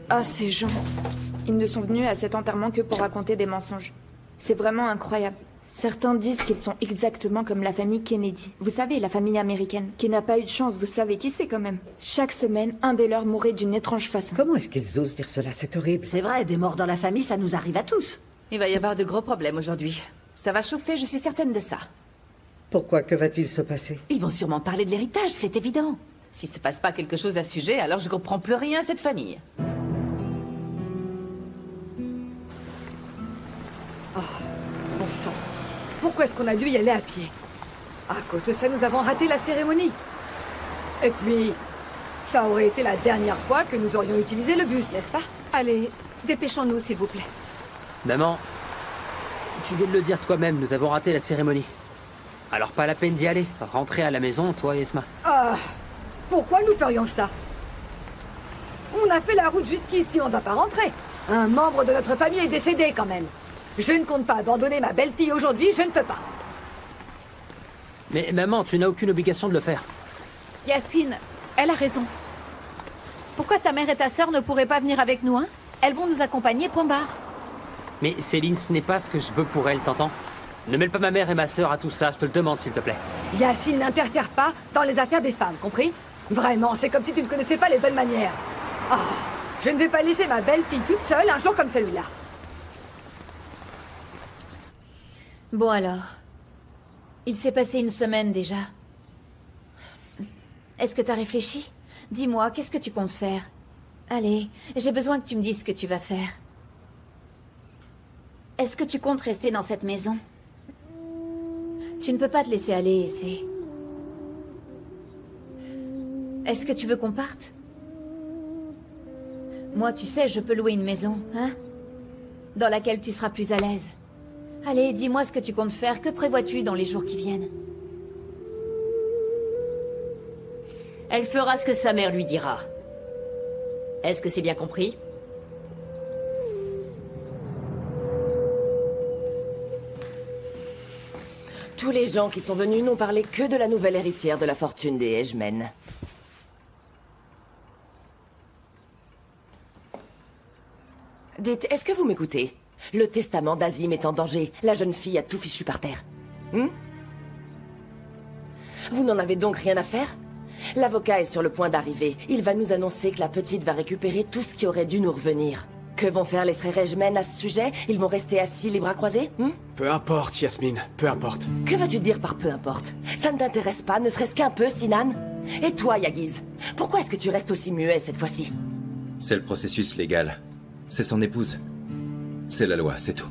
Ah, ces gens. Ils ne sont venus à cet enterrement que pour raconter des mensonges. C'est vraiment incroyable. Certains disent qu'ils sont exactement comme la famille Kennedy. Vous savez, la famille américaine, qui n'a pas eu de chance, vous savez qui c'est quand même. Chaque semaine, un des leurs mourait d'une étrange façon. Comment est-ce qu'ils osent dire cela? C'est horrible. C'est vrai, des morts dans la famille, ça nous arrive à tous. Il va y avoir de gros problèmes aujourd'hui. Ça va chauffer, je suis certaine de ça. Pourquoi? Que va-t-il se passer? Ils vont sûrement parler de l'héritage, c'est évident. S'il se passe pas quelque chose à ce sujet, alors je comprends plus rien à cette famille. Oh, bon sang. Pourquoi est-ce qu'on a dû y aller à pied? À cause de ça, nous avons raté la cérémonie. Et puis, ça aurait été la dernière fois que nous aurions utilisé le bus, n'est-ce pas? Allez, dépêchons-nous, s'il vous plaît. Maman, tu viens de le dire toi-même, nous avons raté la cérémonie. Alors pas la peine d'y aller. Rentrez à la maison, toi et Esma. Ah, pourquoi nous ferions ça? On a fait la route jusqu'ici, on ne va pas rentrer. Un membre de notre famille est décédé quand même. Je ne compte pas abandonner ma belle-fille aujourd'hui, je ne peux pas. Mais maman, tu n'as aucune obligation de le faire. Yacine, elle a raison. Pourquoi ta mère et ta sœur ne pourraient pas venir avec nous, hein? Elles vont nous accompagner, point barre. Mais Céline, ce n'est pas ce que je veux pour elle, t'entends? Ne mêle pas ma mère et ma sœur à tout ça, je te le demande s'il te plaît. Yacine, n'interfère pas dans les affaires des femmes, compris? Vraiment, c'est comme si tu ne connaissais pas les bonnes manières. Ah, je ne vais pas laisser ma belle-fille toute seule un jour comme celui-là. Bon alors, il s'est passé une semaine déjà. Est-ce que t'as réfléchi? Dis-moi, qu'est-ce que tu comptes faire? Allez, j'ai besoin que tu me dises ce que tu vas faire. Est-ce que tu comptes rester dans cette maison? Tu ne peux pas te laisser aller, et c'est... Est-ce que tu veux qu'on parte? Moi, tu sais, je peux louer une maison, hein? Dans laquelle tu seras plus à l'aise. Allez, dis-moi ce que tu comptes faire. Que prévois-tu dans les jours qui viennent? Elle fera ce que sa mère lui dira. Est-ce que c'est bien compris? Tous les gens qui sont venus n'ont parlé que de la nouvelle héritière de la fortune des Edgemen. Dites, est-ce que vous m'écoutez? Le testament d'Azim est en danger. La jeune fille a tout fichu par terre. Vous n'en avez donc rien à faire? L'avocat est sur le point d'arriver. Il va nous annoncer que la petite va récupérer tout ce qui aurait dû nous revenir. Que vont faire les frères Edgemen à ce sujet? Ils vont rester assis les bras croisés? Peu importe, Yasmine, peu importe. Que veux-tu dire par peu importe? Ça ne t'intéresse pas, ne serait-ce qu'un peu, Sinan? Et toi, Yagiz? Pourquoi est-ce que tu restes aussi muet cette fois-ci? C'est le processus légal. C'est son épouse. C'est la loi, c'est tout.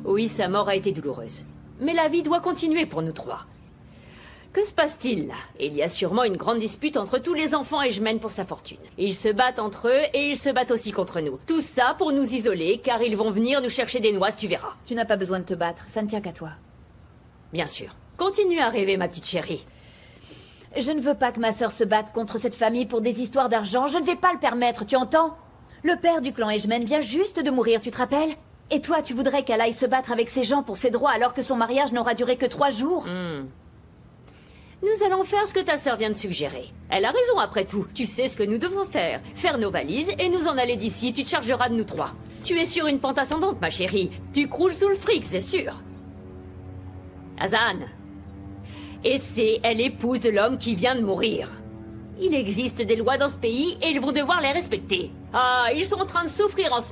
Oui, sa mort a été douloureuse. Mais la vie doit continuer pour nous trois. Que se passe-t-il là? Il y a sûrement une grande dispute entre tous les enfants Edgemen pour sa fortune. Ils se battent entre eux et ils se battent aussi contre nous. Tout ça pour nous isoler, car ils vont venir nous chercher des noises, tu verras. Tu n'as pas besoin de te battre, ça ne tient qu'à toi. Bien sûr. Continue à rêver, ma petite chérie. Je ne veux pas que ma sœur se batte contre cette famille pour des histoires d'argent. Je ne vais pas le permettre, tu entends? Le père du clan Edgemen vient juste de mourir, tu te rappelles? Et toi, tu voudrais qu'elle aille se battre avec ces gens pour ses droits alors que son mariage n'aura duré que 3 jours? Nous allons faire ce que ta sœur vient de suggérer. Elle a raison après tout. Tu sais ce que nous devons faire. Faire nos valises et nous en aller d'ici. Tu te chargeras de nous trois. Tu es sur une pente ascendante, ma chérie. Tu croules sous le fric, c'est sûr. Hazan. Et elle épouse de l'homme qui vient de mourir. Il existe des lois dans ce pays et ils vont devoir les respecter. Ah, ils sont en train de souffrir en ce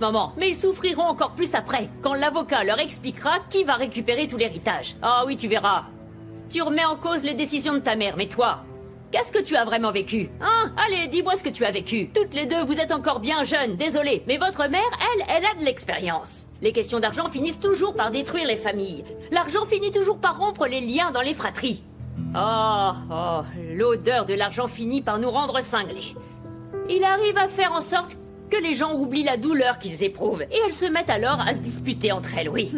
moment, mais ils souffriront encore plus après, quand l'avocat leur expliquera qui va récupérer tout l'héritage. Ah oui, tu verras. Tu remets en cause les décisions de ta mère, mais toi, qu'est-ce que tu as vraiment vécu? Hein? Allez, dis-moi ce que tu as vécu. Toutes les deux, vous êtes encore bien jeunes, désolé, mais votre mère, elle a de l'expérience. Les questions d'argent finissent toujours par détruire les familles. L'argent finit toujours par rompre les liens dans les fratries. Oh, l'odeur de l'argent finit par nous rendre cinglés. Il arrive à faire en sorte que les gens oublient la douleur qu'ils éprouvent, et elles se mettent alors à se disputer entre elles, oui.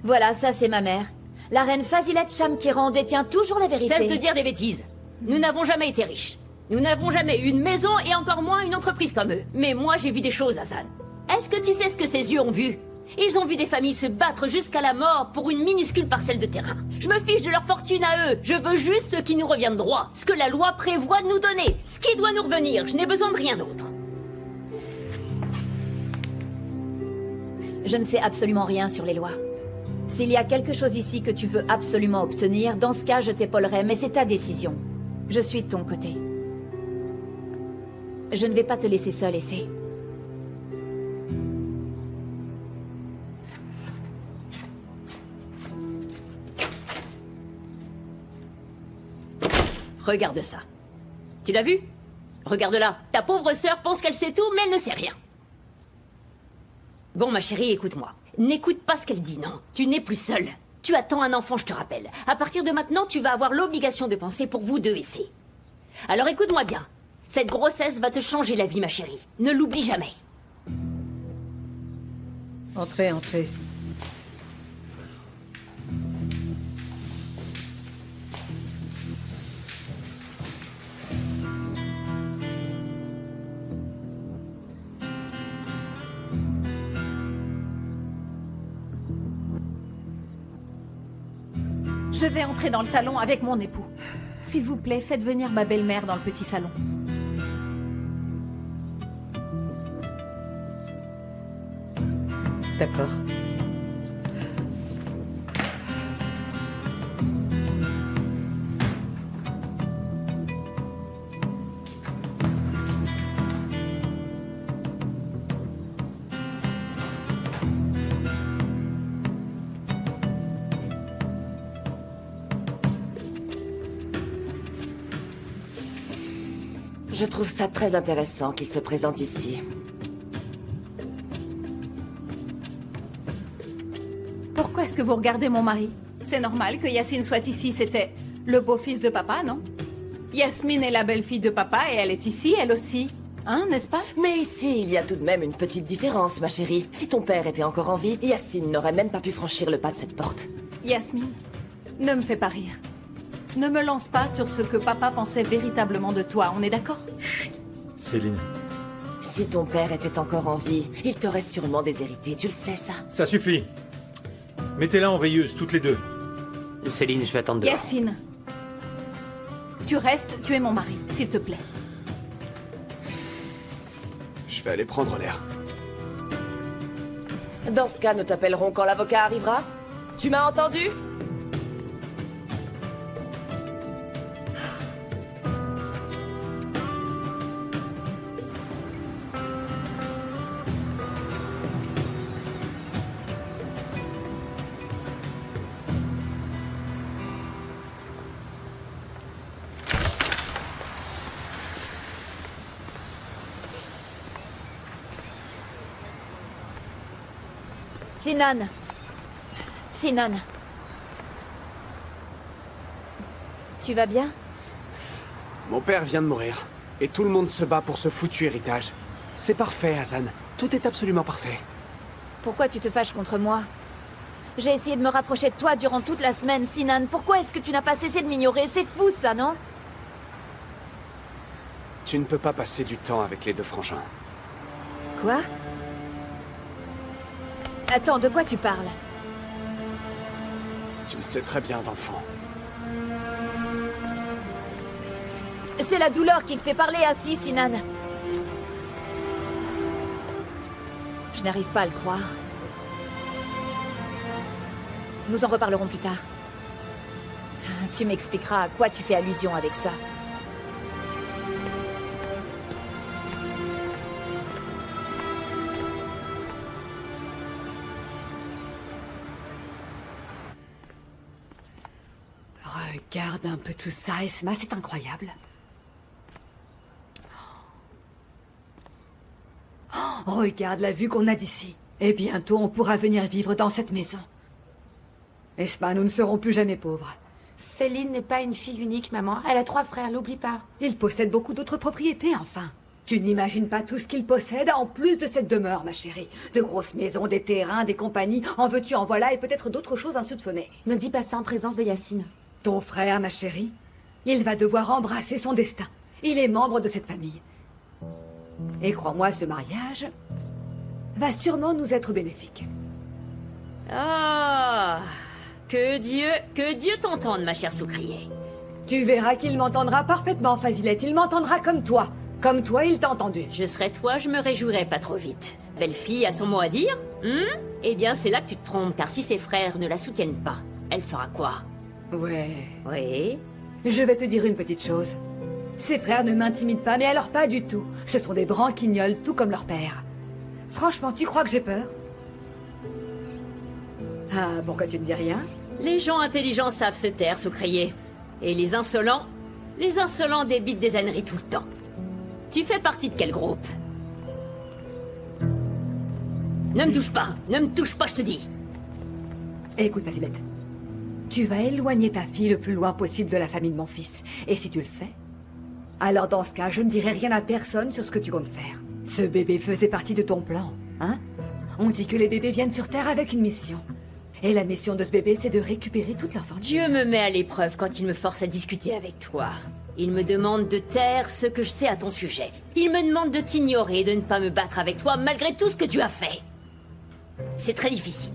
Voilà, ça c'est ma mère. La reine Fazilet Shamkiran détient toujours la vérité. Cesse de dire des bêtises. Nous n'avons jamais été riches. Nous n'avons jamais eu une maison et encore moins une entreprise comme eux. Mais moi, j'ai vu des choses, Hassan. Est-ce que tu sais ce que ces yeux ont vu? Ils ont vu des familles se battre jusqu'à la mort pour une minuscule parcelle de terrain. Je me fiche de leur fortune à eux. Je veux juste ce qui nous revient de droit. Ce que la loi prévoit de nous donner. Ce qui doit nous revenir. Je n'ai besoin de rien d'autre. Je ne sais absolument rien sur les lois. S'il y a quelque chose ici que tu veux absolument obtenir, dans ce cas, je t'épaulerai, mais c'est ta décision. Je suis de ton côté. Je ne vais pas te laisser seule, Essay. Regarde ça. Tu l'as vu? Regarde-la. Ta pauvre sœur pense qu'elle sait tout, mais elle ne sait rien. Bon, ma chérie, écoute-moi. N'écoute pas ce qu'elle dit, non. Tu n'es plus seule. Tu attends un enfant, je te rappelle. À partir de maintenant, tu vas avoir l'obligation de penser pour vous deux, Essay. Alors écoute-moi bien. Cette grossesse va te changer la vie, ma chérie. Ne l'oublie jamais. Entrez, entrez. Je vais entrer dans le salon avec mon époux. S'il vous plaît, faites venir ma belle-mère dans le petit salon. D'accord. Je trouve ça très intéressant qu'il se présente ici. Pourquoi est-ce que vous regardez mon mari? C'est normal que Yasmine soit ici, c'était le beau-fils de papa, non? Yasmine est la belle-fille de papa et elle est ici, elle aussi. Hein, n'est-ce pas? Mais ici, il y a tout de même une petite différence, ma chérie. Si ton père était encore en vie, Yasmine n'aurait même pas pu franchir le pas de cette porte. Yasmine, ne me fais pas rire. Ne me lance pas sur ce que papa pensait véritablement de toi, on est d'accord? Chut, Céline. Si ton père était encore en vie, il t'aurait sûrement déshérité, tu le sais ça? Ça suffit. Mettez-la en veilleuse, toutes les deux. Céline, je vais attendre dehors. Yacine, tu restes, tu es mon mari, s'il te plaît. Je vais aller prendre l'air. Dans ce cas, nous t'appellerons quand l'avocat arrivera. Tu m'as entendu? Sinan. Sinan. Tu vas bien? Mon père vient de mourir. Et tout le monde se bat pour ce foutu héritage. C'est parfait, Hazan. Tout est absolument parfait. Pourquoi tu te fâches contre moi? J'ai essayé de me rapprocher de toi durant toute la semaine, Sinan. Pourquoi est-ce que tu n'as pas cessé de m'ignorer? C'est fou, ça, non? Tu ne peux pas passer du temps avec les deux frangins. Quoi? Attends, de quoi tu parles? Tu le sais très bien, dans le fond. C'est la douleur qui te fait parler ainsi, Sinan. Je n'arrive pas à le croire. Nous en reparlerons plus tard. Tu m'expliqueras à quoi tu fais allusion avec ça. Regarde un peu tout ça, Esma, c'est incroyable. Oh, regarde la vue qu'on a d'ici. Et bientôt, on pourra venir vivre dans cette maison. Esma, nous ne serons plus jamais pauvres. Céline n'est pas une fille unique, maman. Elle a 3 frères, l'oublie pas. Il possède beaucoup d'autres propriétés, enfin. Tu n'imagines pas tout ce qu'il possède, en plus de cette demeure, ma chérie. De grosses maisons, des terrains, des compagnies, en veux-tu, en voilà, et peut-être d'autres choses insoupçonnées. Ne dis pas ça en présence de Yacine. Ton frère, ma chérie, il va devoir embrasser son destin. Il est membre de cette famille. Et crois-moi, ce mariage va sûrement nous être bénéfique. Ah, que Dieu t'entende, ma chère Sucrier. Tu verras qu'il m'entendra parfaitement, Fazilette. Il m'entendra comme toi. Comme toi, il t'a entendu. Je serais toi, je me réjouirais pas trop vite. Belle fille a son mot à dire, Eh bien, c'est là que tu te trompes, car si ses frères ne la soutiennent pas, elle fera quoi? Ouais. Oui. Je vais te dire une petite chose. Ses frères ne m'intimident pas, mais alors pas du tout. Ce sont des branquignoles, tout comme leur père. Franchement, tu crois que j'ai peur? Ah, pourquoi tu ne dis rien? Les gens intelligents savent se taire, Sucrier. Et les insolents débitent des âneries tout le temps. Tu fais partie de quel groupe? Ne me touche pas, je te dis. Écoute, Fazilette. Tu vas éloigner ta fille le plus loin possible de la famille de mon fils. Et si tu le fais, alors dans ce cas, je ne dirai rien à personne sur ce que tu comptes faire. Ce bébé faisait partie de ton plan, hein? On dit que les bébés viennent sur Terre avec une mission. Et la mission de ce bébé, c'est de récupérer toute leur fortune. Dieu me met à l'épreuve quand il me force à discuter avec toi. Il me demande de taire ce que je sais à ton sujet. Il me demande de t'ignorer et de ne pas me battre avec toi malgré tout ce que tu as fait. C'est très difficile.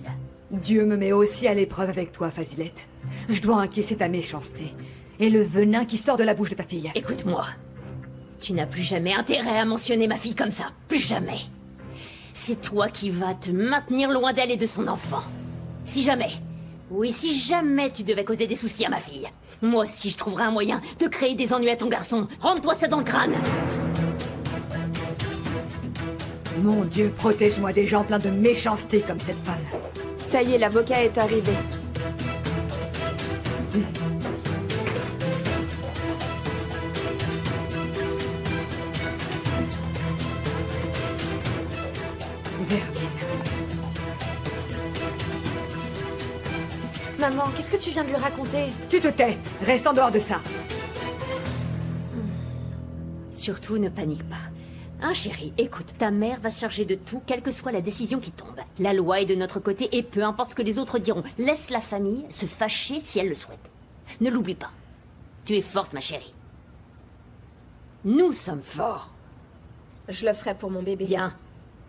Dieu me met aussi à l'épreuve avec toi, Fazilette. Je dois encaisser ta méchanceté. Et le venin qui sort de la bouche de ta fille. Écoute-moi. Tu n'as plus jamais intérêt à mentionner ma fille comme ça. Plus jamais. C'est toi qui vas te maintenir loin d'elle et de son enfant. Si jamais tu devais causer des soucis à ma fille, moi aussi je trouverai un moyen de créer des ennuis à ton garçon. Rentre-toi ça dans le crâne. Mon Dieu, protège-moi des gens pleins de méchanceté comme cette femme. Ça y est, l'avocat est arrivé. Maman, qu'est-ce que tu viens de lui raconter? Tu te tais. Reste en dehors de ça. Surtout ne panique pas. Hein, chérie, écoute, ta mère va se charger de tout, quelle que soit la décision qui tombe. La loi est de notre côté et peu importe ce que les autres diront, laisse la famille se fâcher si elle le souhaite. Ne l'oublie pas. Tu es forte, ma chérie. Nous sommes forts. Je le ferai pour mon bébé. Bien.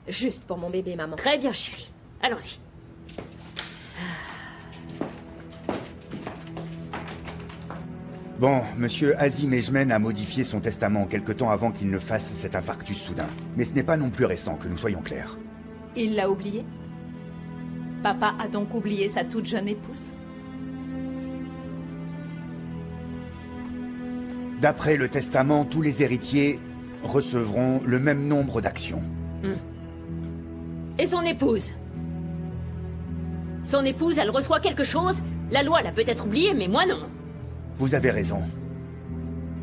Juste pour mon bébé, maman. Très bien, chérie. Allons-y. Bon, monsieur Azim Ejmen a modifié son testament quelque temps avant qu'il ne fasse cet infarctus soudain. Mais ce n'est pas non plus récent, que nous soyons clairs. Il l'a oublié? Papa a donc oublié sa toute jeune épouse? D'après le testament, tous les héritiers recevront le même nombre d'actions. Et son épouse? Son épouse, elle reçoit quelque chose? La loi l'a peut-être oublié, mais moi non. Vous avez raison.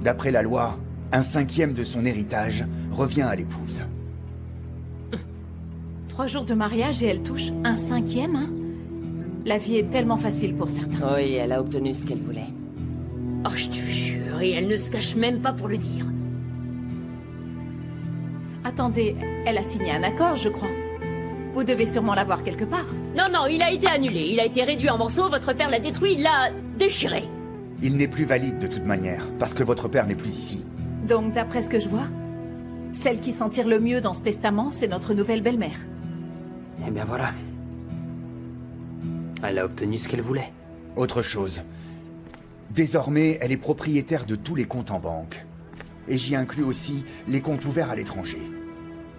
D'après la loi, 1/5 de son héritage revient à l'épouse. 3 jours de mariage et elle touche 1/5, hein? La vie est tellement facile pour certains. Oui, elle a obtenu ce qu'elle voulait. Oh, je te jure, et elle ne se cache même pas pour le dire. Attendez, elle a signé un accord, je crois. Vous devez sûrement l'avoir quelque part. Non, il a été annulé. Il a été réduit en morceaux, votre père l'a détruit, il l'a déchiré. Il n'est plus valide de toute manière, parce que votre père n'est plus ici. Donc, d'après ce que je vois, celle qui s'en tire le mieux dans ce testament, c'est notre nouvelle belle-mère. Eh bien voilà. Elle a obtenu ce qu'elle voulait. Autre chose. Désormais, elle est propriétaire de tous les comptes en banque. Et j'y inclus aussi les comptes ouverts à l'étranger.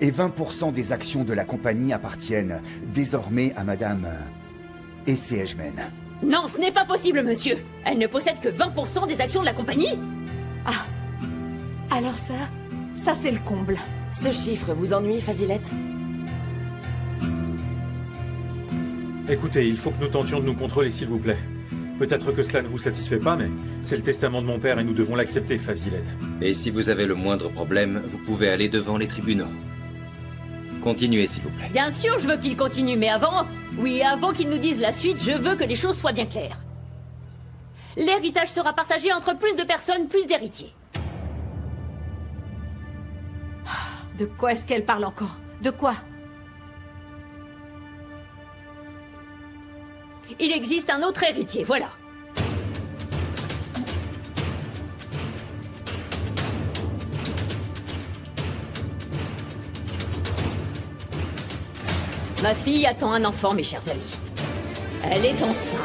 Et 20% des actions de la compagnie appartiennent désormais à Madame Essé Ejmen. Non, ce n'est pas possible, monsieur. Elle ne possède que 20% des actions de la compagnie. Ah. Alors ça c'est le comble. Ce chiffre vous ennuie, Fazilette? Écoutez, il faut que nous tentions de nous contrôler, s'il vous plaît. Peut-être que cela ne vous satisfait pas, mais c'est le testament de mon père et nous devons l'accepter, Fazilette. Et si vous avez le moindre problème, vous pouvez aller devant les tribunaux. Continuez, s'il vous plaît. Bien sûr, je veux qu'il continue, mais avant qu'il nous dise la suite, je veux que les choses soient bien claires. L'héritage sera partagé entre plus de personnes, plus d'héritiers. De quoi est-ce qu'elle parle encore? De quoi? Il existe un autre héritier, voilà. Ma fille attend un enfant, mes chers amis. Elle est enceinte.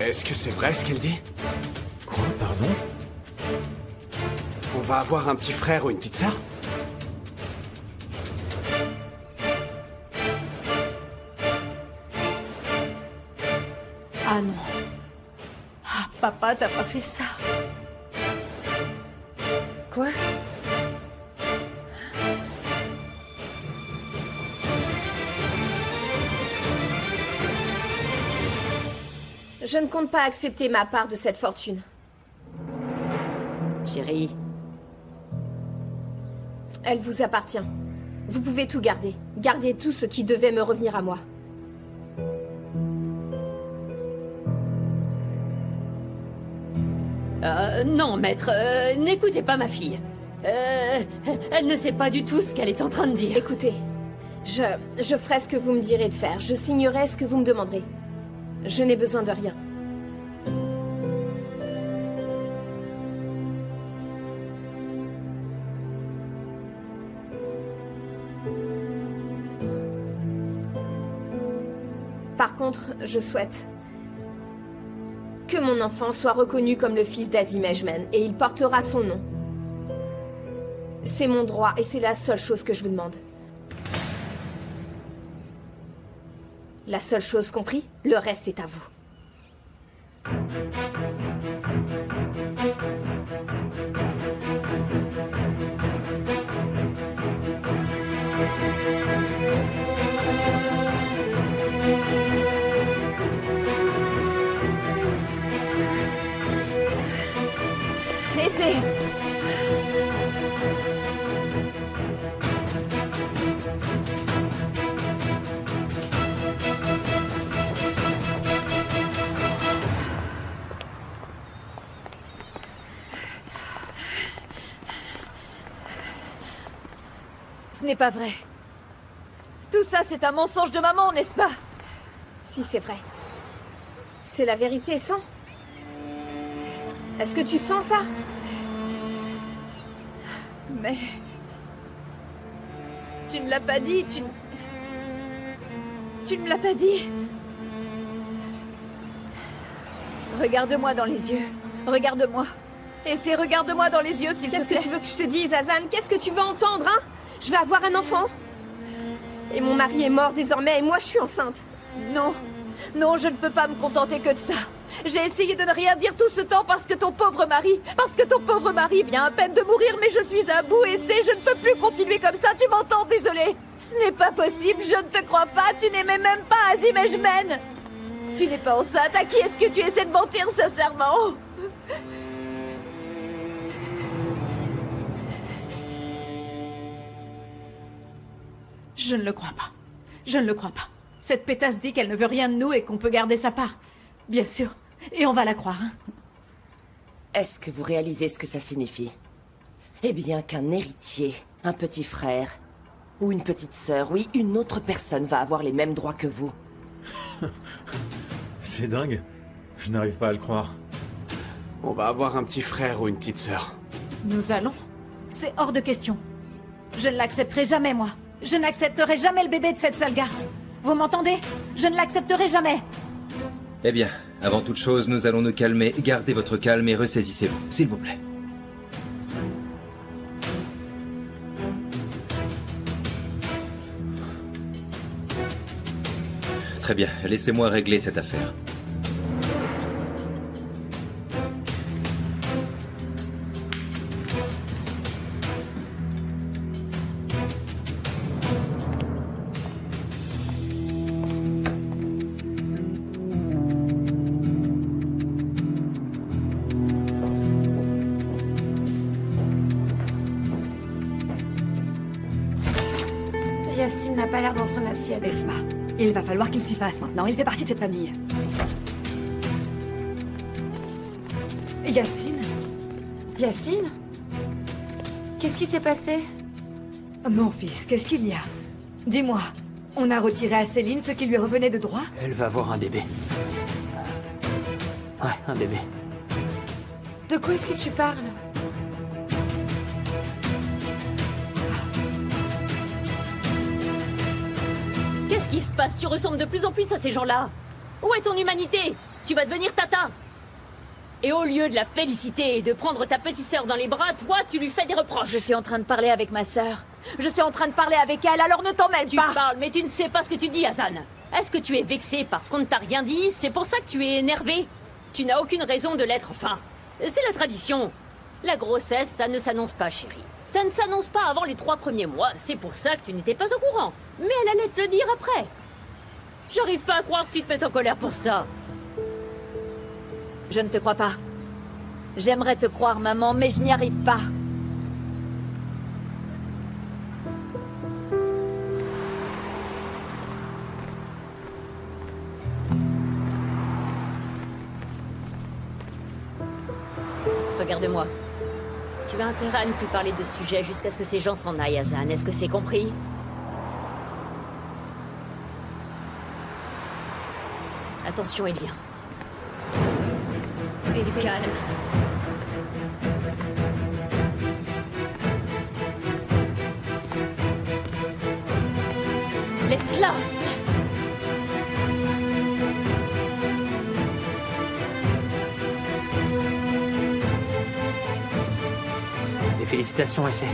Est-ce que c'est vrai ce qu'elle dit? Quoi, pardon? On va avoir un petit frère ou une petite sœur? Ah non. Ah, papa, t'as pas fait ça. Quoi? Je ne compte pas accepter ma part de cette fortune. Chérie. Elle vous appartient. Vous pouvez tout garder. Gardez tout ce qui devait me revenir à moi. Non, maître, n'écoutez pas ma fille. Elle ne sait pas du tout ce qu'elle est en train de dire. Écoutez, je ferai ce que vous me direz de faire. Je signerai ce que vous me demanderez. Je n'ai besoin de rien. Par contre, je souhaite que mon enfant soit reconnu comme le fils d'Azim Ejmen, et il portera son nom. C'est mon droit, et c'est la seule chose que je vous demande. La seule chose compris, le reste est à vous. Laissez. Ce n'est pas vrai. Tout ça, c'est un mensonge de maman, n'est-ce pas? Si, c'est vrai. C'est la vérité, sans? Est-ce que tu sens ça? Mais... Tu ne l'as pas dit, Tu ne me l'as pas dit. Regarde-moi dans les yeux. Regarde-moi. Regarde-moi dans les yeux, s'il te plaît. Qu'est-ce que tu veux que je te dise, Azan? Qu'est-ce que tu veux entendre, hein? Je vais avoir un enfant. Et mon mari est mort désormais, et moi je suis enceinte. Non. Non, je ne peux pas me contenter que de ça. J'ai essayé de ne rien dire tout ce temps parce que ton pauvre mari vient à peine de mourir, mais je suis à bout et je ne peux plus continuer comme ça, tu m'entends? Désolée. Ce n'est pas possible, je ne te crois pas, tu n'aimais même pas Azim Ejmen. Tu n'es pas enceinte, à qui est-ce que tu essaies de mentir sincèrement? Je ne le crois pas. Je ne le crois pas. Cette pétasse dit qu'elle ne veut rien de nous et qu'on peut garder sa part. Bien sûr. Et on va la croire, hein. Est-ce que vous réalisez ce que ça signifie? Eh bien, qu'un héritier, un petit frère, ou une petite sœur, oui, une autre personne va avoir les mêmes droits que vous. C'est dingue. Je n'arrive pas à le croire. On va avoir un petit frère ou une petite sœur. Nous allons? C'est hors de question. Je ne l'accepterai jamais, moi. Je n'accepterai jamais le bébé de cette sale garce. Vous m'entendez? Je ne l'accepterai jamais. Eh bien, avant toute chose, nous allons nous calmer. Gardez votre calme et ressaisissez-vous, s'il vous plaît. Très bien, laissez-moi régler cette affaire. Yacine n'a pas l'air dans son assiette. Esma, il va falloir qu'il s'y fasse maintenant. Il fait partie de cette famille. Yacine? Yacine? Qu'est-ce qui s'est passé? Mon fils, qu'est-ce qu'il y a? Dis-moi, on a retiré à Céline ce qui lui revenait de droit? Elle va avoir un bébé. Ouais, un bébé. De quoi est-ce que tu parles? Qu'est-ce qui se passe? Tu ressembles de plus en plus à ces gens-là. Où est ton humanité? Tu vas devenir tata. Et au lieu de la féliciter et de prendre ta petite sœur dans les bras, toi, tu lui fais des reproches. Je suis en train de parler avec ma sœur. Je suis en train de parler avec elle, alors ne t'en mêle pas. Tu parles, mais tu ne sais pas ce que tu dis, Hazan. Est-ce que tu es vexé parce qu'on ne t'a rien dit? C'est pour ça que tu es énervé? Tu n'as aucune raison de l'être, enfin. C'est la tradition. La grossesse, ça ne s'annonce pas, chérie. Ça ne s'annonce pas avant les 3 premiers mois. C'est pour ça que tu n'étais pas au courant. Mais elle allait te le dire après. J'arrive pas à croire que tu te mettes en colère pour ça. Je ne te crois pas. J'aimerais te croire, maman, mais je n'y arrive pas. Regarde-moi. Tu as intérêt à ne plus parler de ce sujet jusqu'à ce que ces gens s'en aillent, Hazan. Est-ce que c'est compris? Attention, Elia. Et du calme. Laisse-la! Et félicitations, Essay.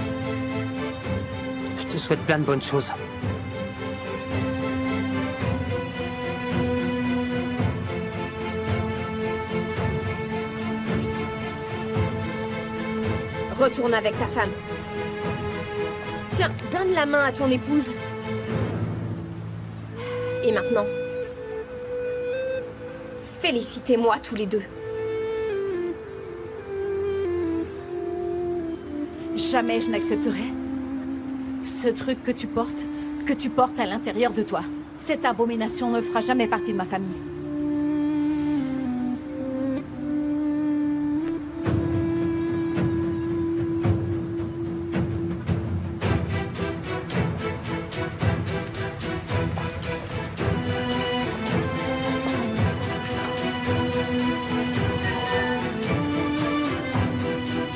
Je te souhaite plein de bonnes choses. Retourne avec ta femme. Tiens, donne la main à ton épouse. Et maintenant, félicitez-moi tous les deux. Jamais je n'accepterai ce truc que tu portes à l'intérieur de toi. Cette abomination ne fera jamais partie de ma famille.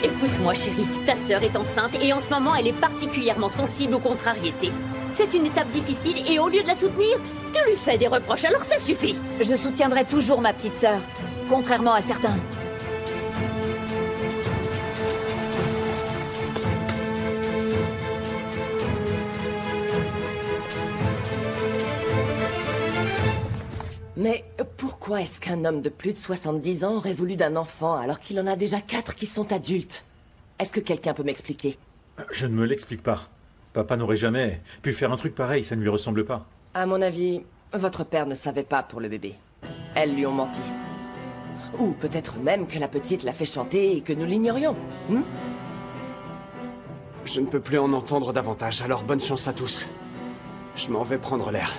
Écoute-moi, chérie, ta sœur est enceinte et en ce moment, elle est particulièrement sensible aux contrariétés. C'est une étape difficile et au lieu de la soutenir, tu lui fais des reproches, alors ça suffit. Je soutiendrai toujours ma petite sœur, contrairement à certains. Mais pourquoi est-ce qu'un homme de plus de 70 ans aurait voulu d'un enfant alors qu'il en a déjà 4 qui sont adultes? Est-ce que quelqu'un peut m'expliquer? Je ne me l'explique pas. Papa n'aurait jamais pu faire un truc pareil, ça ne lui ressemble pas. À mon avis, votre père ne savait pas pour le bébé. Elles lui ont menti. Ou peut-être même que la petite l'a fait chanter et que nous l'ignorions. Je ne peux plus en entendre davantage, alors bonne chance à tous. Je m'en vais prendre l'air.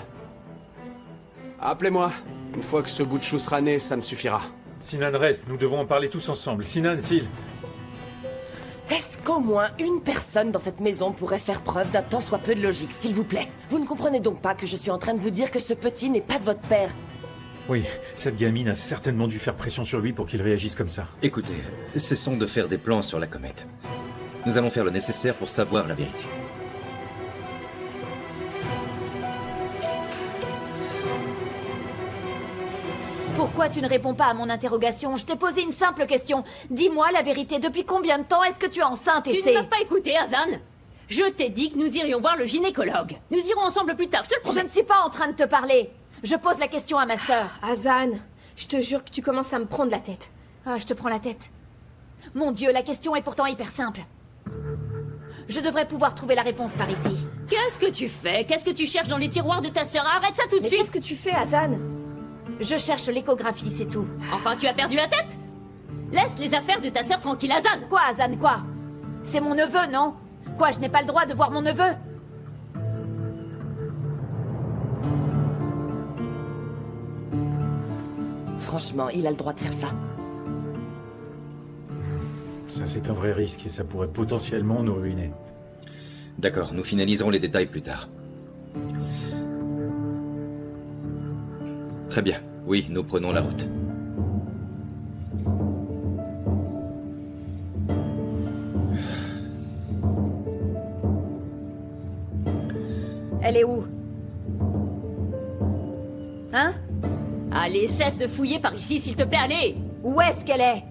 Appelez-moi. Une fois que ce bout de chou sera né, ça me suffira. Sinan reste, nous devons en parler tous ensemble. Sinan, Sil. Est-ce qu'au moins une personne dans cette maison pourrait faire preuve d'un tant soit peu de logique, s'il vous plaît? Vous ne comprenez donc pas que je suis en train de vous dire que ce petit n'est pas de votre père? Oui, cette gamine a certainement dû faire pression sur lui pour qu'il réagisse comme ça. Écoutez, cessons de faire des plans sur la comète. Nous allons faire le nécessaire pour savoir la vérité. Pourquoi tu ne réponds pas à mon interrogation? Je t'ai posé une simple question. Dis-moi la vérité, depuis combien de temps est-ce que tu es enceinte, Tu ne m'as pas écouté, Hazan. Je t'ai dit que nous irions voir le gynécologue. Nous irons ensemble plus tard, je te le promets. Je ne suis pas en train de te parler. Je pose la question à ma sœur. Hazan, je te jure que tu commences à me prendre la tête. Ah, je te prends la tête. Mon Dieu, la question est pourtant hyper simple. Je devrais pouvoir trouver la réponse par ici. Qu'est-ce que tu fais? Qu'est-ce que tu cherches dans les tiroirs de ta sœur? Arrête ça tout de suite. Qu'est-ce que tu fais, Hazan? Je cherche l'échographie, c'est tout. Enfin, tu as perdu la tête? Laisse les affaires de ta sœur tranquille, Hazan. Quoi, Hazan, quoi? C'est mon neveu, non? Quoi, je n'ai pas le droit de voir mon neveu? franchement, il a le droit de faire ça. Ça, c'est un vrai risque et ça pourrait potentiellement nous ruiner. D'accord, nous finaliserons les détails plus tard. Très bien. Oui, nous prenons la route. Elle est où? Hein? Allez, cesse de fouiller par ici, s'il te plaît, allez! Où est-ce qu'elle est?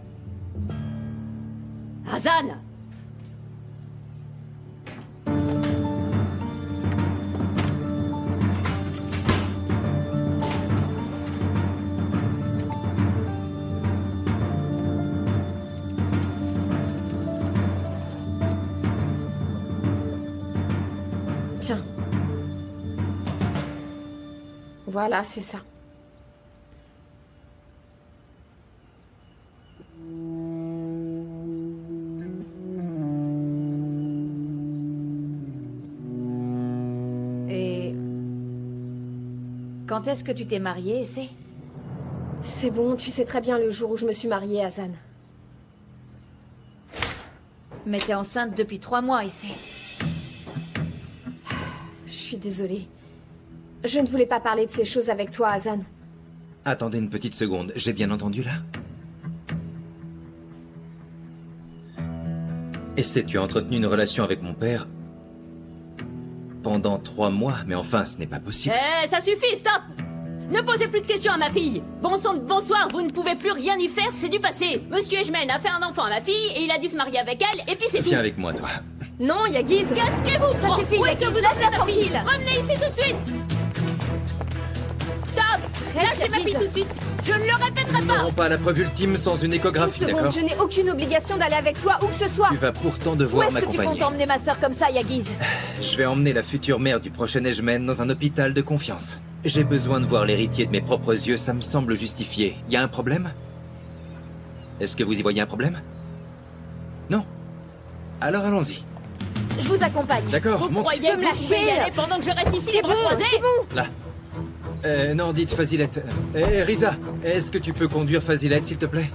Hazan! Tiens. Voilà, c'est ça. Et... quand est-ce que tu t'es mariée, Essay? C'est bon, tu sais très bien le jour où je me suis mariée, Hazan. Mais t'es enceinte depuis 3 mois, Essay. Je suis désolée. Je ne voulais pas parler de ces choses avec toi, Hazan. Attendez une petite seconde, j'ai bien entendu là? Essay, tu as entretenu une relation avec mon père pendant 3 mois, mais enfin, ce n'est pas possible. Eh, ça suffit, stop! Ne posez plus de questions à ma fille. Bon sang de bonsoir, vous ne pouvez plus rien y faire, c'est du passé. Monsieur Ejmen a fait un enfant à ma fille et il a dû se marier avec elle, et puis c'est tout. Viens avec moi, toi. Non, Yagiz. Casquez-vous! Ça suffit, Où est-ce que Yagiz, vous laisse-la êtes, ma fille? tranquille. Revenez ici tout de suite! Stop! Lâchez ma fille tout de suite! Je ne le répéterai Nous pas! n'aurons pas la preuve ultime sans une échographie, Une seconde, d'accord? je n'ai aucune obligation d'aller avec toi où que ce soit. Tu vas pourtant Où devoir est-ce que tu comptes m'accompagner. emmener ma sœur comme ça, Yagiz? Je vais emmener la future mère du prochain Ejmen dans un hôpital de confiance. J'ai besoin de voir l'héritier de mes propres yeux, ça me semble justifié. Y a un problème? Est-ce que vous y voyez un problème? Non? Alors allons-y. Je vous accompagne. D'accord, Vous monte. croyez que vous pouvez y aller pendant que je reste ici les bras croisés? Là. Non, dites Fazilette. Riza, est-ce que tu peux conduire Fazilette, s'il te plaît?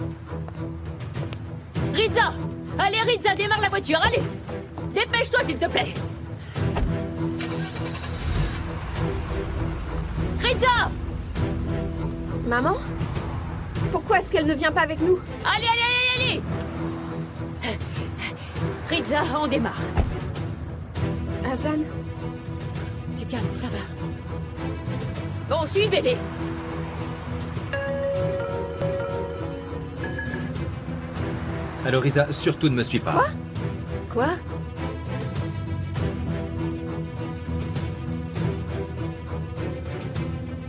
Riza! Allez, Riza, démarre la voiture, allez! Dépêche-toi, s'il te plaît! Riza! Maman? Pourquoi est-ce qu'elle ne vient pas avec nous? Allez, allez, allez, allez! Riza, on démarre. Hazan? Tu calmes, ça va. Bon, suivez-les. Alors Riza, surtout ne me suis pas. Quoi?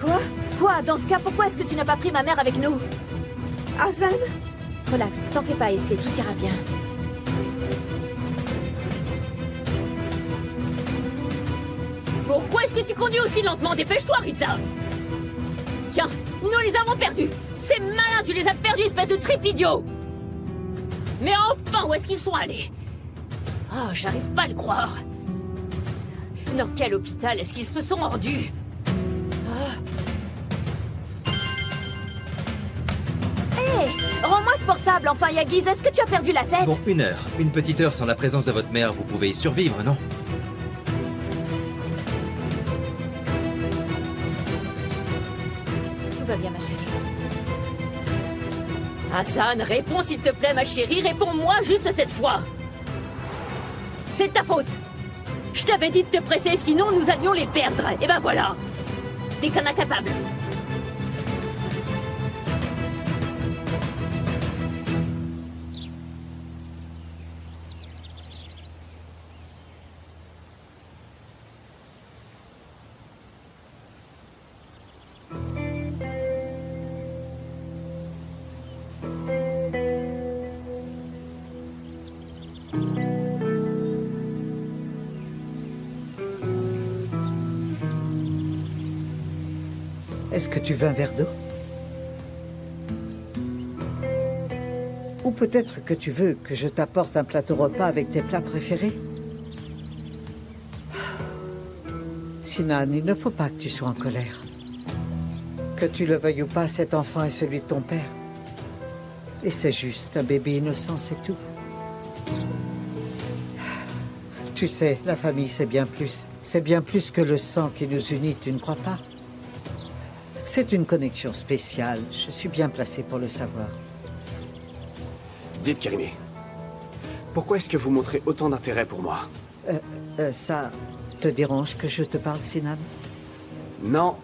Quoi? Quoi? Dans ce cas, pourquoi est-ce que tu n'as pas pris ma mère avec nous? Hazan? Relax, t'en fais pas, Essay, tout ira bien. Pourquoi est-ce que tu conduis aussi lentement? Dépêche-toi, Riza! Tiens, nous les avons perdus! C'est malin, tu les as perdus, espèce de trip idiot! Mais enfin, où est-ce qu'ils sont allés? Oh, j'arrive pas à le croire. Dans quel hôpital est-ce qu'ils se sont rendus? Hé! Rends-moi ce portable, enfin, Yagiz, est-ce que tu as perdu la tête? Bon, 1 heure. Une petite heure sans la présence de votre mère, vous pouvez y survivre, non? Tout va bien, ma chérie. Hassan, réponds s'il te plaît, ma chérie, réponds-moi juste cette fois. C'est ta faute. Je t'avais dit de te presser, sinon nous allions les perdre. Et ben voilà. T'es qu'un incapable. Est-ce que tu veux un verre d'eau? Ou peut-être que tu veux que je t'apporte un plateau repas avec tes plats préférés? Sinan, il ne faut pas que tu sois en colère. Que tu le veuilles ou pas, cet enfant est celui de ton père. Et c'est juste un bébé innocent, c'est tout. Tu sais, la famille, c'est bien plus. C'est bien plus que le sang qui nous unit, tu ne crois pas? C'est une connexion spéciale. Je suis bien placé pour le savoir. Dites, Karimé, pourquoi est-ce que vous montrez autant d'intérêt pour moi? Ça te dérange que je te parle, Sinan? Non.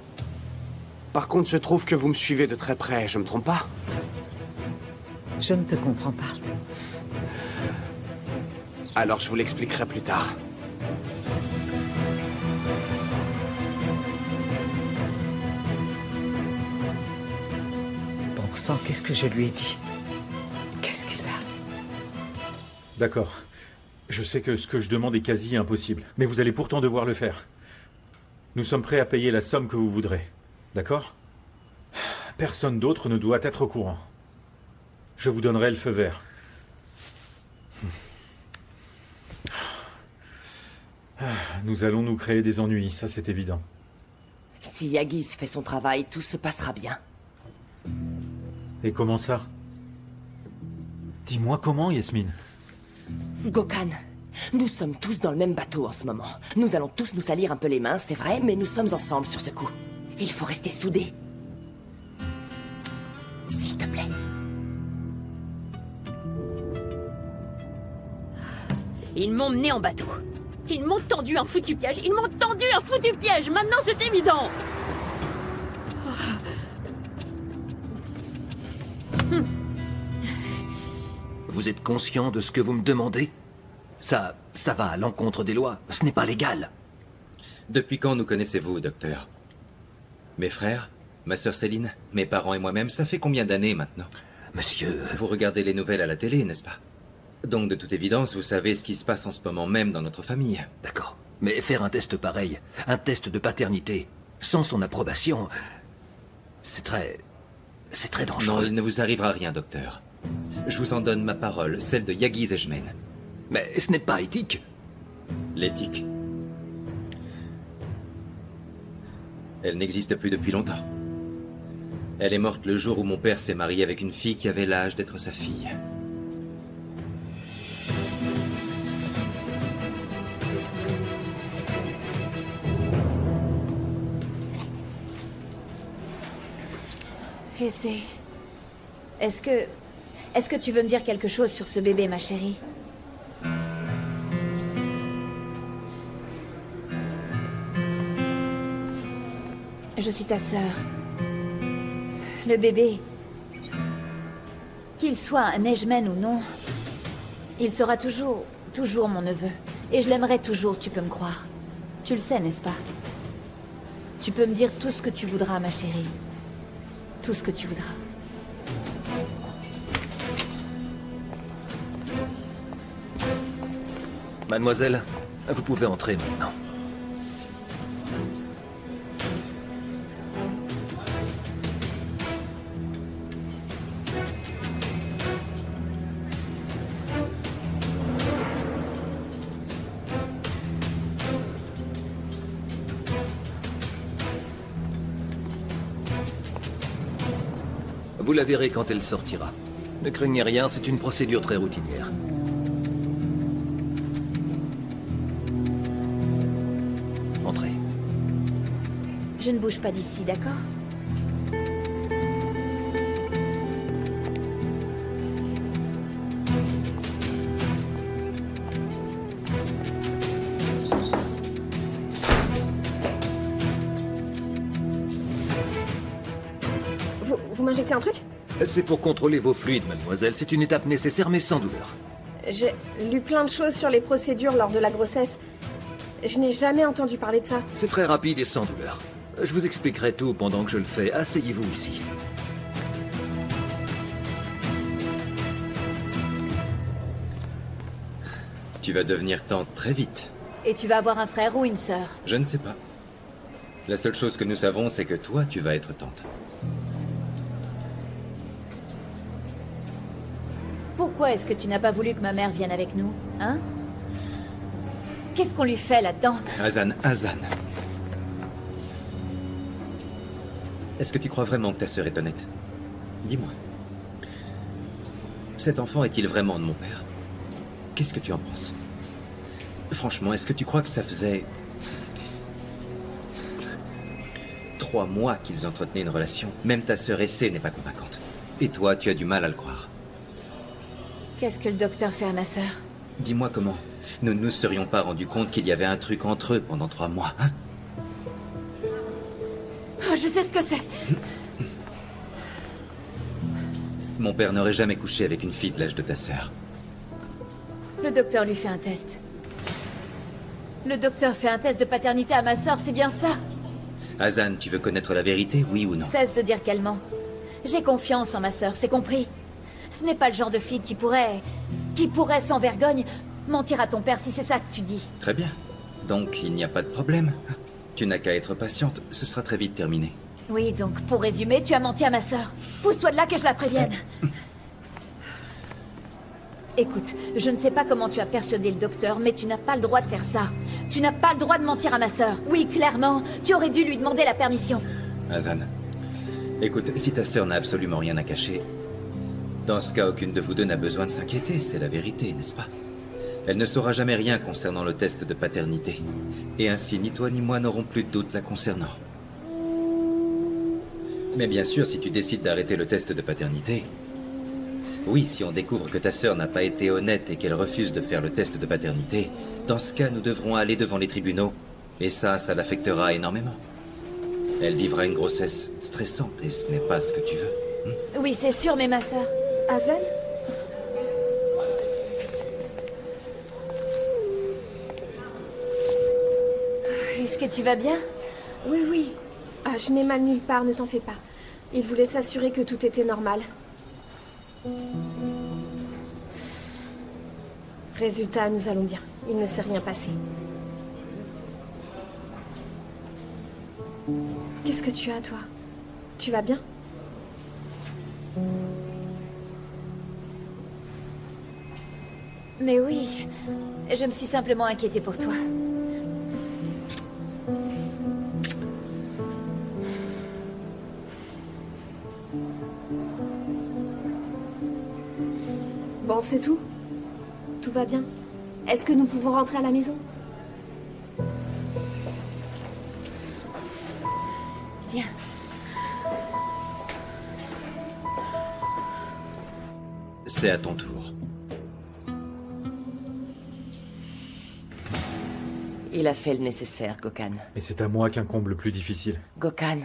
Par contre, je trouve que vous me suivez de très près, je me trompe pas? Je ne te comprends pas. Alors je vous l'expliquerai plus tard. Bon sang, qu'est-ce que je lui ai dit? Qu'est-ce qu'il a? D'accord. Je sais que ce que je demande est quasi impossible, mais vous allez pourtant devoir le faire. Nous sommes prêts à payer la somme que vous voudrez. D'accord? Personne d'autre ne doit être au courant. Je vous donnerai le feu vert. Nous allons nous créer des ennuis, ça c'est évident. Si Yagiz fait son travail, tout se passera bien. Et comment ça? Dis-moi comment, Yasmine. Gokhan, nous sommes tous dans le même bateau en ce moment. Nous allons tous nous salir un peu les mains, c'est vrai, mais nous sommes ensemble sur ce coup. Il faut rester soudés. S'il te plaît. Ils m'ont mené en bateau. Ils m'ont tendu un foutu piège. Ils m'ont tendu un foutu piège. Maintenant, c'est évident. Vous êtes conscient de ce que vous me demandez? Ça va à l'encontre des lois. Ce n'est pas légal. Depuis quand nous connaissez-vous, docteur? Mes frères, ma sœur Céline, mes parents et moi-même, ça fait combien d'années maintenant? Monsieur... Vous regardez les nouvelles à la télé, n'est-ce pas? Donc, de toute évidence, vous savez ce qui se passe en ce moment même dans notre famille. D'accord. Mais faire un test pareil, un test de paternité, sans son approbation, c'est très dangereux. Non, il ne vous arrivera rien, docteur. Je vous en donne ma parole, celle de Yagiz Ejmen. Mais ce n'est pas éthique. L'éthique? Elle n'existe plus depuis longtemps. Elle est morte le jour où mon père s'est marié avec une fille qui avait l'âge d'être sa fille. Et c'est... Est-ce que tu veux me dire quelque chose sur ce bébé, ma chérie? Je suis ta sœur. Le bébé, qu'il soit un Ejmen ou non, il sera toujours mon neveu. Et je l'aimerai toujours, tu peux me croire. Tu le sais, n'est-ce pas? Tu peux me dire tout ce que tu voudras, ma chérie. Tout ce que tu voudras. Mademoiselle, vous pouvez entrer maintenant. Vous la verrez quand elle sortira. Ne craignez rien, c'est une procédure très routinière. Entrez. Je ne bouge pas d'ici, d'accord? Vous m'injectez un truc? C'est pour contrôler vos fluides, mademoiselle. C'est une étape nécessaire, mais sans douleur. J'ai lu plein de choses sur les procédures lors de la grossesse. Je n'ai jamais entendu parler de ça. C'est très rapide et sans douleur. Je vous expliquerai tout pendant que je le fais. Asseyez-vous ici. Tu vas devenir tante très vite. Et tu vas avoir un frère ou une sœur? Je ne sais pas. La seule chose que nous savons, c'est que toi, tu vas être tante. Pourquoi est-ce que tu n'as pas voulu que ma mère vienne avec nous, hein? Qu'est-ce qu'on lui fait là-dedans? Hazan. Est-ce que tu crois vraiment que ta sœur est honnête? Dis-moi. Cet enfant est-il vraiment de mon père? Qu'est-ce que tu en penses? Franchement, est-ce que tu crois que ça faisait 3 mois qu'ils entretenaient une relation? Même ta sœur Essay n'est pas convaincante. Et toi, tu as du mal à le croire. Qu'est-ce que le docteur fait à ma sœur? Dis-moi comment nous ne nous serions pas rendus compte qu'il y avait un truc entre eux pendant 3 mois, hein? Oh, je sais ce que c'est. Mon père n'aurait jamais couché avec une fille de l'âge de ta sœur. Le docteur lui fait un test. Le docteur fait un test de paternité à ma sœur, c'est bien ça? Hazan, tu veux connaître la vérité, oui ou non? Cesse de dire qu'elle ment. J'ai confiance en ma sœur, c'est compris? Ce n'est pas le genre de fille qui pourrait sans vergogne mentir à ton père si c'est ça que tu dis. Très bien. Donc, il n'y a pas de problème. Tu n'as qu'à être patiente, ce sera très vite terminé. Oui, donc pour résumer, tu as menti à ma sœur. Pousse-toi de là que je la prévienne. Écoute, je ne sais pas comment tu as persuadé le docteur, mais tu n'as pas le droit de faire ça. Tu n'as pas le droit de mentir à ma sœur. Oui, clairement, tu aurais dû lui demander la permission. Hazan, écoute, si ta sœur n'a absolument rien à cacher, dans ce cas, aucune de vous deux n'a besoin de s'inquiéter, c'est la vérité, n'est-ce pas? Elle ne saura jamais rien concernant le test de paternité. Et ainsi, ni toi ni moi n'aurons plus de doute la concernant. Mais bien sûr, si tu décides d'arrêter le test de paternité... Oui, si on découvre que ta sœur n'a pas été honnête et qu'elle refuse de faire le test de paternité, dans ce cas, nous devrons aller devant les tribunaux. Et ça l'affectera énormément. Elle vivra une grossesse stressante et ce n'est pas ce que tu veux. Oui, c'est sûr, mais ma sœur... Hazan? Est-ce que tu vas bien? Oui, oui. Ah, je n'ai mal nulle part, ne t'en fais pas. Il voulait s'assurer que tout était normal. Résultat, nous allons bien. Il ne s'est rien passé. Qu'est-ce que tu as, toi? Tu vas bien? Mais oui, je me suis simplement inquiétée pour toi. Bon, c'est tout? Tout va bien? Est-ce que nous pouvons rentrer à la maison? Viens. C'est à ton tour. Il a fait le nécessaire, Gokhan. Et c'est à moi qu'incombe le plus difficile. Gokhan,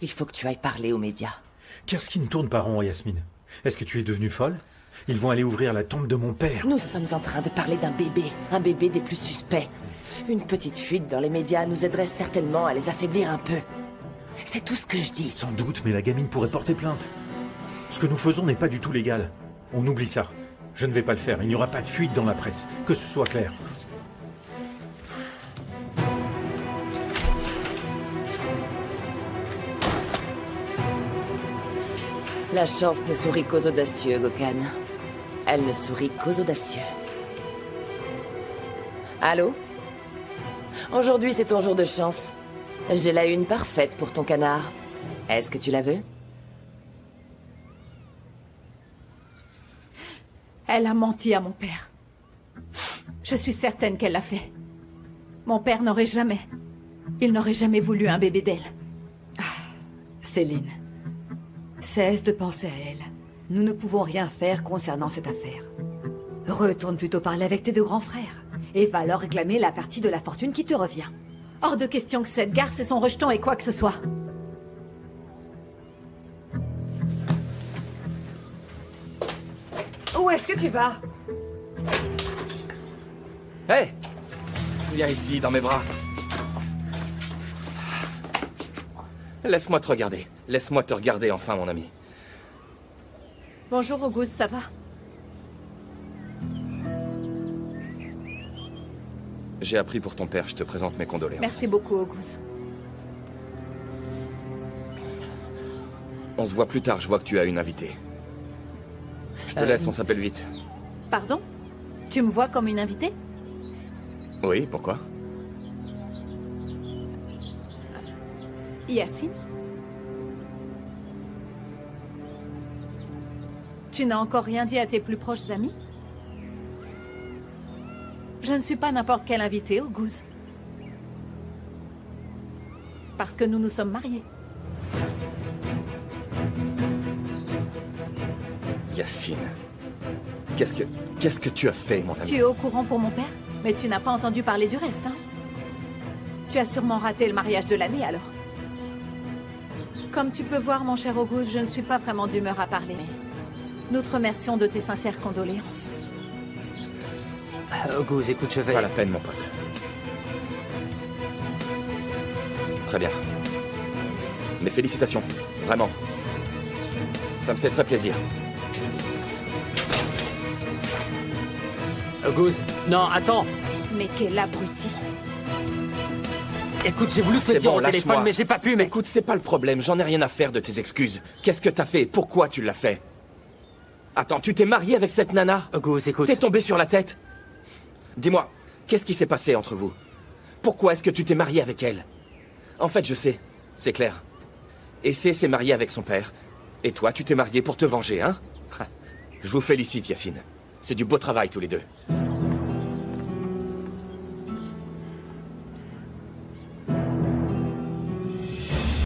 il faut que tu ailles parler aux médias. Qu'est-ce qui ne tourne pas rond, Yasmine? Est-ce que tu es devenue folle? Ils vont aller ouvrir la tombe de mon père. Nous sommes en train de parler d'un bébé. Un bébé des plus suspects. Une petite fuite dans les médias nous aiderait certainement à les affaiblir un peu. C'est tout ce que je dis. Sans doute, mais la gamine pourrait porter plainte. Ce que nous faisons n'est pas du tout légal. On oublie ça. Je ne vais pas le faire. Il n'y aura pas de fuite dans la presse. Que ce soit clair. La chance ne sourit qu'aux audacieux, Gokhan. Elle ne sourit qu'aux audacieux. Allô? Aujourd'hui, c'est ton jour de chance. J'ai la une parfaite pour ton canard. Est-ce que tu la veux? Elle a menti à mon père. Je suis certaine qu'elle l'a fait. Mon père n'aurait jamais... Il n'aurait jamais voulu un bébé d'elle. Céline, cesse de penser à elle. Nous ne pouvons rien faire concernant cette affaire. Retourne plutôt parler avec tes 2 grands frères et va leur réclamer la partie de la fortune qui te revient. Hors de question que cette garce et son rejeton aient quoi que ce soit. Où est-ce que tu vas? Hé hey! Viens ici, dans mes bras. Laisse-moi te regarder. Laisse-moi te regarder enfin, mon ami. Bonjour, Auguste, ça va? J'ai appris pour ton père, je te présente mes condoléances. Merci beaucoup, Auguste. On se voit plus tard, je vois que tu as une invitée. Je te laisse, on s'appelle vite. Pardon? Tu me vois comme une invitée? Oui, pourquoi? Yacine? Tu n'as encore rien dit à tes plus proches amis? Je ne suis pas n'importe quel invité au Goose. Parce que nous nous sommes mariés. Yacine, qu'est-ce que tu as fait, mon ami? Tu es au courant pour mon père? Mais tu n'as pas entendu parler du reste, hein? Tu as sûrement raté le mariage de l'année, alors. Comme tu peux voir, mon cher Auguste, je ne suis pas vraiment d'humeur à parler. Nous te remercions de tes sincères condoléances. Auguste, écoute, je vais... Pas la peine, mon pote. Très bien. Mes félicitations, vraiment. Ça me fait très plaisir. Auguste, non, attends. Mais quel abruti. Écoute, j'ai voulu te C'est dire bon, au téléphone, lâche-moi. mais j'ai pas pu, mais... Écoute, c'est pas le problème, j'en ai rien à faire de tes excuses. Qu'est-ce que t'as fait? Pourquoi tu l'as fait? Attends, tu t'es marié avec cette nana? Auguste, écoute... T'es tombé sur la tête? Dis-moi, qu'est-ce qui s'est passé entre vous? Pourquoi est-ce que tu t'es marié avec elle? En fait, je sais, c'est clair. Essay s'est marié avec son père. Et toi, tu t'es marié pour te venger, hein? Je vous félicite, Yacine. C'est du beau travail tous les deux.